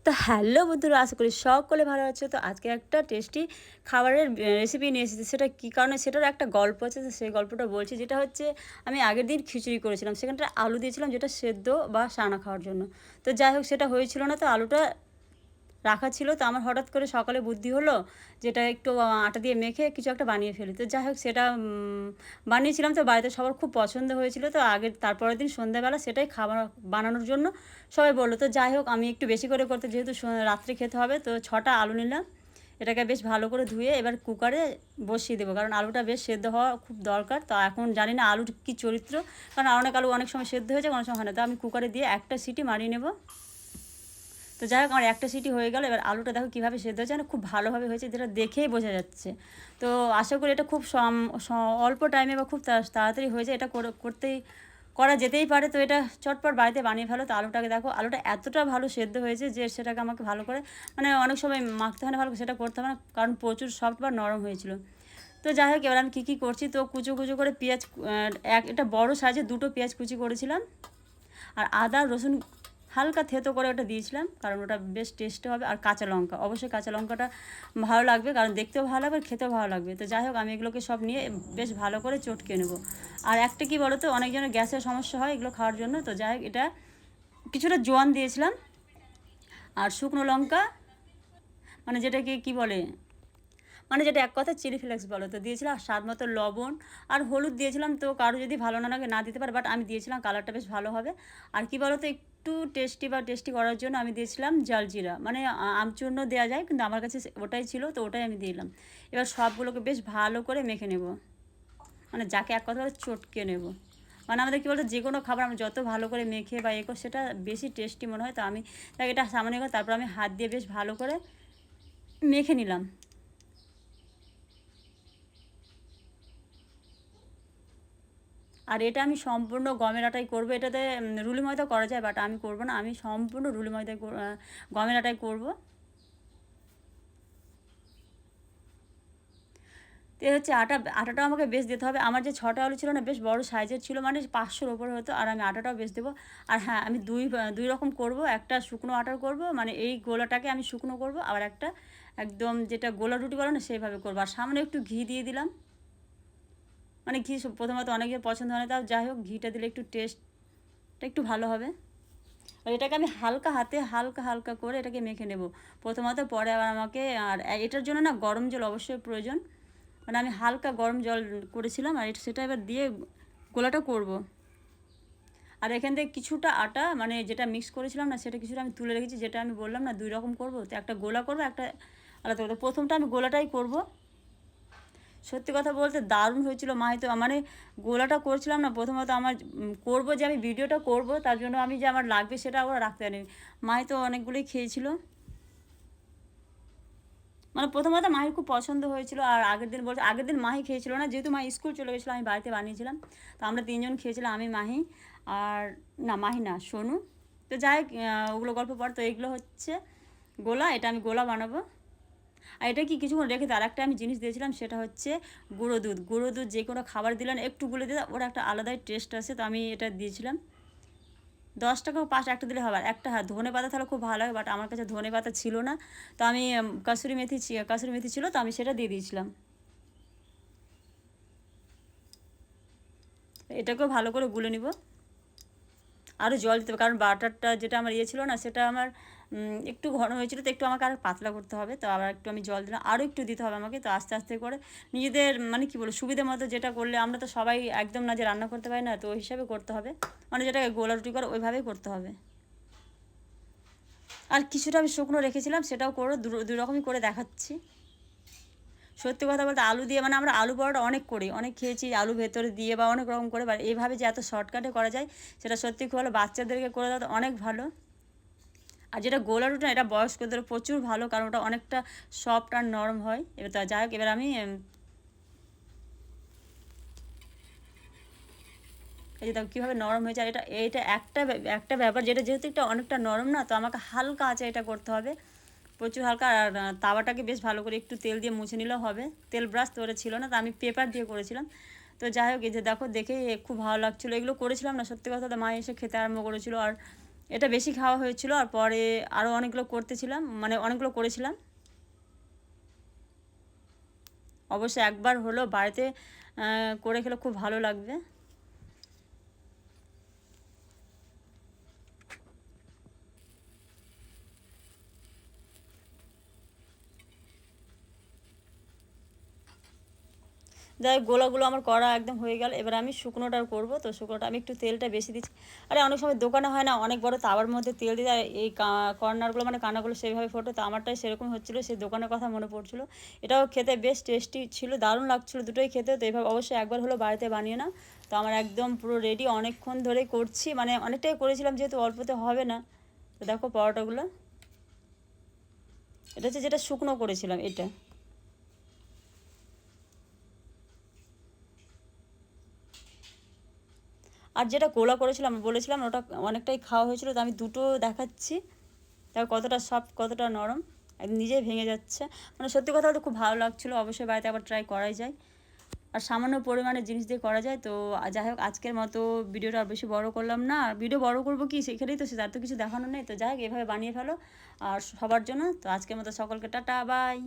তো হ্যালো বন্ধুরা, আশা করি সকলে ভালো আছে। তো আজকে একটা টেস্টি খাবারের রেসিপি নিয়ে এসেছি। সেটা কী কারণে, সেটার একটা গল্প আছে। তো সেই গল্পটা বলছি। যেটা হচ্ছে, আমি আগের দিন খিচুড়ি করেছিলাম, সেখানটা আলু দিয়েছিলাম যেটা সেদ্ধ বা সানা খাওয়ার জন্য। তো যাই হোক, সেটা হয়েছিল না, তো আলুটা রাখা ছিল। তো আমার হঠাৎ করে সকালে বুদ্ধি হলো যেটা একটু আটা দিয়ে মেখে কিছু একটা বানিয়ে ফেলি। তো যাই হোক, সেটা বানিয়েছিলাম। তো বাড়িতে সবার খুব পছন্দ হয়েছিল। তো তারপরের দিন সন্ধ্যাবেলা সেটাই খাবার বানানোর জন্য সবাই বললো। তো যাই হোক, আমি একটু বেশি করে করতে, যেহেতু রাত্রে খেতে হবে, তো 6টা আলু নিলাম। এটাকে বেশ ভালো করে ধুয়ে এবার কুকারে বসিয়ে দেবো, কারণ আলুটা বেশ সেদ্ধ হওয়া খুব দরকার। তো এখন জানি না আলুর কী চরিত্র, কারণ অনেক আলু অনেক সময় সেদ্ধ হয়ে যায়, অনেক সময় হয় না। তো আমি কুকারে দিয়ে একটা সিটি মারিয়ে নেব। তো যাই হোক, আমার একটা সিটি হয়ে গেল। এবার আলুটা দেখো কীভাবে সেদ্ধ হয়েছে, না খুব ভালোভাবে হয়েছে, যেটা দেখেই বোঝা যাচ্ছে। তো আশা করি এটা খুব অল্প টাইমে বা খুব তাড়াতাড়ি হয়ে যায়। এটা করা যেতেই পারে। তো এটা চটপট বাড়িতে বানিয়ে ফেলো। তো আলুটাকে দেখো, আলুটা এতটা ভালো সেদ্ধ হয়েছে যে সেটাকে আমাকে ভালো করে, মানে অনেক সময় মাখতে হয় না ভালো, সেটা করতে হবে না, কারণ প্রচুর সফট বা নরম হয়েছিল। তো যাই হোক, এবার আমি কী করছি, তো কুচো কুচো করে পেঁয়াজ, এটা বড় সাইজে 2টো পেঁয়াজ কুচি করেছিলাম। আর আদা রসুন হালকা থেতো করে ওটা দিয়েছিলাম, কারণ ওটা বেশ টেস্ট হবে। আর কাঁচা লঙ্কা, অবশ্যই কাঁচা লঙ্কাটা ভালো লাগবে, কারণ দেখতেও ভালো লাগবে আর খেতেও ভালো লাগবে। তো যাই হোক, আমি এগুলোকে সব নিয়ে বেশ ভালো করে চটকে নেব। আর একটা কী বলো তো, অনেকজনের গ্যাসের সমস্যা হয় এগুলো খাওয়ার জন্য। তো যাই হোক, এটা কিছুটা জোয়ান দিয়েছিলাম। আর শুকনো লঙ্কা, মানে যেটাকে কী বলে, মানে যেটা এক কথা চিলি ফ্লেক্স বলো, তো দিয়েছিলাম। আর স্বাদ মতো লবণ আর হলুদ দিয়েছিলাম। তো কারো যদি ভালো না লাগে না দিতে পারে, বাট আমি দিয়েছিলাম, কালারটা বেশ ভালো হবে। আর কি বলো তো, একটু টেস্টি করার জন্য আমি দিয়েছিলাম জলজিরা, মানে আমচূর্ণ দেওয়া যায়, কিন্তু আমার কাছে ওটাই ছিল, তো ওটাই আমি দিলাম। এবার সবগুলোকে বেশ ভালো করে মেখে নেব, মানে যাকে এক কথা বলে চটকে নেব। মানে আমাদের কী বলতো, যে কোনো খাবার আমরা যত ভালো করে মেখে বা সেটা বেশি টেস্টি মনে হয়। তো আমি এটা সামনে করে তারপর আমি হাত দিয়ে বেশ ভালো করে মেখে নিলাম। আর এটা আমি সম্পূর্ণ গমের আটাই করবো। এটাতে রুলি ময়দা করা যায়, বাট আমি করবো না। আমি সম্পূর্ণ রুলি ময়দায় গমের আটাই করবো। তো হচ্ছে আটাটাও আমাকে বেশ দিতে হবে। আমার যে 6টা আলু ছিল না, বেশ বড় সাইজের ছিল, মানে 500-র ওপরে হতো। আর আমি আটাটাও বেশ দেবো। আর হ্যাঁ, আমি দুই রকম করব। একটা শুকনো আটার করব, মানে এই গোলাটাকে আমি শুকনো করব। আবার একটা একদম যেটা গোলা রুটি বলে না, সেইভাবে করবো। আর সামনে একটু ঘি দিয়ে দিলাম, মানে ঘি প্রথমত অনেকের পছন্দ হয় না, তাও যাই হোক, ঘিটা দিলে একটু টেস্টটা একটু ভালো হবে। আর এটাকে আমি হালকা হাতে হালকা হালকা করে এটাকে মেখে নেব প্রথমত। পরে আবার আমাকে, আর এটার জন্য না গরম জল অবশ্যই প্রয়োজন। মানে আমি হালকা গরম জল করেছিলাম, আর সেটা এবার দিয়ে গোলাটা করব। আর এখান থেকে কিছুটা আটা, মানে যেটা মিক্স করেছিলাম না, সেটা কিছুটা আমি তুলে রেখেছি। যেটা আমি বললাম না 2 রকম করব, তো একটা গোলা করবো, একটা আলাদা করবো। প্রথমটা আমি গোলাটাই করব। সত্যি কথা বলতে দারুণ হয়েছিল। মাহি তো, মানে গোলাটা করছিলাম না প্রথমত, আমার করবো যে আমি ভিডিওটা করব, তার জন্য আমি যে আমার লাগবে সেটা ওরা রাখতে পারিনি। মাহি তো অনেকগুলোই খেয়েছিল। মানে প্রথমত মাহির খুব পছন্দ হয়েছিল। আর আগের দিন মাহি খেয়েছিল না, যেহেতু মাহি স্কুল চলে গেছিলো, আমি বাড়িতে বানিয়েছিলাম। তো আমরা 3জন খেয়েছিলাম, আমি, মাহি, আর না মাহি না, সোনু। তো যাই হোক, ওগুলো গল্প পর। তো এগুলো হচ্ছে গোলা, এটা আমি গোলা বানাবো। আর এটা কি কিছুক্ষণ রেখে আর একটা আমি জিনিস দিয়েছিলাম, সেটা হচ্ছে গুঁড়ো দুধ যে কোনো খাবার দিলে না একটু গুলে দিলে ওর একটা আলাদাই টেস্ট আছে। তো আমি এটা দিয়েছিলাম। 10 টাকা 5 একটা দিলে হবে। আর একটা, হ্যাঁ, ধনে পাতা তাহলে খুব ভালো হয়, বাট আমার কাছে ধনে পাতা ছিল না। তো আমি কাসুরি মেথি ছিল, তো আমি সেটা দিয়ে দিয়েছিলাম। এটাকেও ভালো করে গুলে নিব। আরও জল দিতে হবে, কারণ বাটারটা যেটা আমার ছিল না, সেটা আমার একটু ঘন হয়েছিল, তো একটু আমাকে আর পাতলা করতে হবে। তো আবার একটু আমি জল দিলাম, আরও একটু দিতে হবে আমাকে। তো আস্তে আস্তে করে নিজেদের, মানে কী বলবো, সুবিধা মতো যেটা করলে, আমরা তো সবাই একদম না যে রান্না করতে পারি না, তো ওই হিসাবে করতে হবে। মানে যেটা গোলা রুটি করে ওইভাবেই করতে হবে। আর কিছুটা আমি শুকনো রেখেছিলাম, সেটাও করে দুই রকমই করে দেখাচ্ছি। সত্যি কথা বলতে আলু দিয়ে, মানে আমরা আলু পরোটা অনেক করি, অনেক খেয়েছি আলু ভেতরে দিয়ে বা অনেক রকম করে। বা এইভাবে যে এত শর্টকাটে করা যায়, সেটা সত্যি খুব ভালো। বাচ্চাদেরকে করে দেওয়া তো অনেক ভালো। আর যেটা গোলা রুটি, এটা বয়স্কদের প্রচুর ভালো, কারণ ওটা অনেকটা সফট আর নরম হয়। এবার তা যাই হোক, এবার আমি এই যে দেখো কীভাবে নরম হয়ে যায়। এটা একটা ব্যাপার, যেটা যেহেতু একটা অনেকটা নরম না, তো আমাকে হালকা আঁচে এটা করতে হবে, প্রচুর হালকা। আর তাওয়াটাকে বেশ ভালো করে একটু তেল দিয়ে মুছে নিলেও হবে। তেল ব্রাশ তো ওরা ছিল না, তো আমি পেপার দিয়ে করেছিলাম। তো যাই হোক, এই যে দেখো, দেখে খুব ভালো লাগছিলো। এগুলো করেছিলাম না, সত্যি কথা, মা এসে খেতে আরম্ভ করেছিল। আর এটা বেশি খাওয়া হয়েছিল, আর পরে আরও অনেকগুলো করতেছিলাম, মানে অনেকগুলো করেছিলাম। অবশ্যই একবার হলো বাড়িতে করে খেলে খুব ভালো লাগবে। যাই হোক, গোলাগুলো আমার করা একদম হয়ে গেল। এবার আমি শুকনোটা করব। তো শুকনোটা আমি একটু তেলটা বেশি দিচ্ছি। আরে অনেক সময় দোকানে হয় না, অনেক বড় তাওয়ার মধ্যে তেল দিয়ে দেয়, এই কর্নারগুলো মানে কানাগুলো সেইভাবে ফোটো। তো আমারটাই সেরকম হচ্ছিলো, সেই দোকানের কথা মনে পড়ছিলো। এটাও খেতে বেশ টেস্টি ছিল, দারুণ লাগছিলো দুটোই খেতে। তো এইভাবে অবশ্যই একবার হলো বাড়িতে বানিয়ে না। তো আমার একদম পুরো রেডি, অনেকক্ষণ ধরেই করছি, মানে অনেকটাই করেছিলাম যেহেতু অল্পতে হবে না। তো দেখো পরোটাগুলো, এটা হচ্ছে যেটা শুকনো করেছিলাম এটা। আর যেটা গোলা করেছিলাম বলেছিলাম ওটা অনেকটাই খাওয়া হয়েছিল। তো আমি দুটো দেখাচ্ছি, তার কতটা সফট কতটা নরম, একদম নিজেই ভেঙে যাচ্ছে। মানে সত্যি কথা বলতে খুব ভালো লাগছিলো। অবশ্যই বাড়িতে আবার ট্রাই করাই যায়, আর সামান্য পরিমাণে জিনিস দিয়ে করা যায়। তো যাই হোক, আজকের মতো ভিডিওটা আর বেশি বড় করলাম না। আর ভিডিও বড় করবো কি, সেখানেই তো তার তো কিছু দেখানো নেই। তো যাই হোক, এভাবে বানিয়ে ফেলো আর সবার জন্য। তো আজকের মতো সকলকে টাটা বাই।